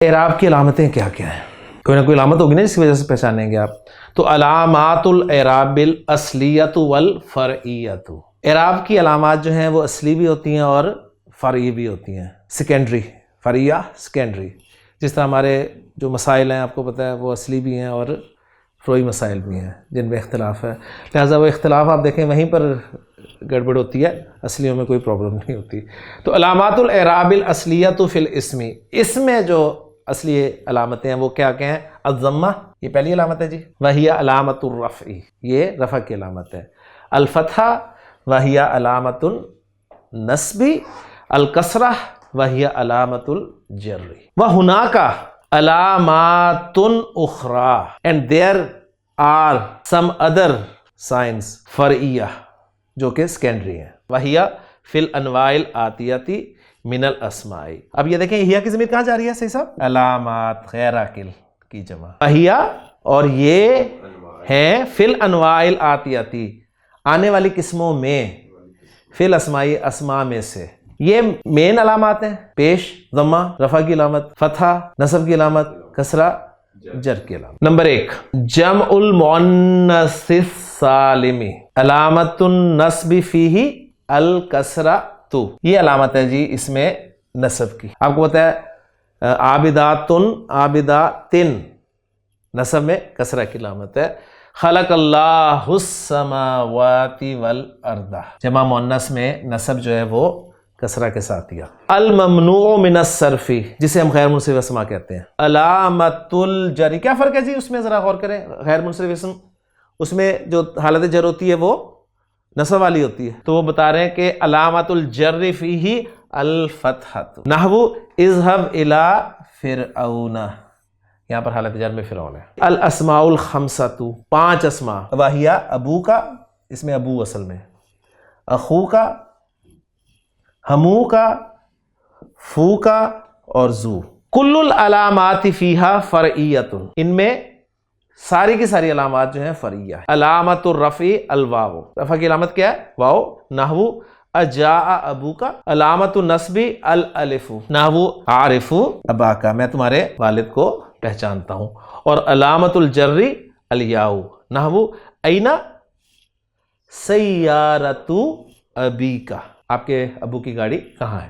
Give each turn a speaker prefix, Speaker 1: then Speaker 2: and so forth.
Speaker 1: اعراب کی علامتیں کیا کیا ہیں؟ کوئی نہ کوئی علامت ہوگی نا جس کی وجہ سے پہچانیں گے آپ. تو علامات الاعراب الاصلیۃ والفرعیۃ، اعراب کی علامات جو ہیں وہ اصلی بھی ہوتی ہیں اور فرعی بھی ہوتی ہیں، سیکنڈری، فرعیہ سیکنڈری. جس طرح ہمارے جو مسائل ہیں آپ کو پتہ ہے وہ اصلی بھی ہیں اور فروعی مسائل بھی ہیں جن میں اختلاف ہے، لہٰذا وہ اختلاف آپ دیکھیں وہیں پر گڑبڑ ہوتی ہے، اصلیوں میں کوئی پرابلم نہیں ہوتی. تو علامات الاعراب الاصلیۃ فی الاسم، اس میں جو اصلی علامتیں ہیں وہ کیا کیا ہیں؟ الضمہ، یہ پہلی علامت ہے جی، وہی علامت الرفع، یہ رفع کی علامت ہے. الفتحہ وہی علامت النصب، الکسرہ وہی علامت الجر. وہناک علامات اخرى and there are some other signs فرعیہ جو کہ سیکنڈری ہیں. وہی فی الانواع الآتیۃ من الاسماء. اب یہ دیکھیں ہیا کی ضمیر کہاں جا رہی ہے صحیح صاحب؟ علامات غیر عاقل کی جمع. وہی اور یہ ہیں فی الانواع الآتیۃ، آنے والی قسموں میں، فی الاسماء اسماء میں سے. یہ مین علامات ہیں، پیش ضمہ رفع کی علامت، فتحہ نصب کی علامت، کسرہ جر کی علامت. نمبر 1 جمع المؤنث السالم، علامت النصب فیہ الکسرہ. یہ علامت ہے جی اس میں نصب کی. آپ کو پتہ ہے عابداتن عابداتن نصب میں کسرہ کی علامت ہے. خلق اللہ السماوات والارض، جمع مؤنث میں نصب جو ہے وہ کسرہ کے ساتھ دیا. الممنوع من الصرف، جسے ہم غیر منصرف اسماء کہتے ہیں. علامت الجر، کیا فرق ہے جی اس میں ذرا غور کریں. غیر منصرف اسم اس میں جو حالت جر ہوتی ہے وہ نصب والی ہوتی ہے، تو وہ بتا رہے ہیں کہ علامت الجر فیہ الفتحۃ. نحو اذهب الی فرعون، یہاں پر حالت جر میں فرعون ہے. الاسماء الخمسۃ، 5 اسماء. وہی ابو کا، اس میں ابو اصل میں، اخو کا، ہمو کا، فو کا اور زو. کل العلامات فیہا فرعیۃ، ان میں ساری کی ساری علامات جو ہیں فرعیہ. علامت الرفع الواو، رفع کی علامت کیا ہے؟ واو. نحو اجاء ابوکا. علامت النصب الالف، نحو اعرف اباک، میں تمہارے والد کو پہچانتا ہوں. اور علامت الجر الیاء، نحو این سیارۃ ابیک، آپ کے ابو کی گاڑی کہاں ہے.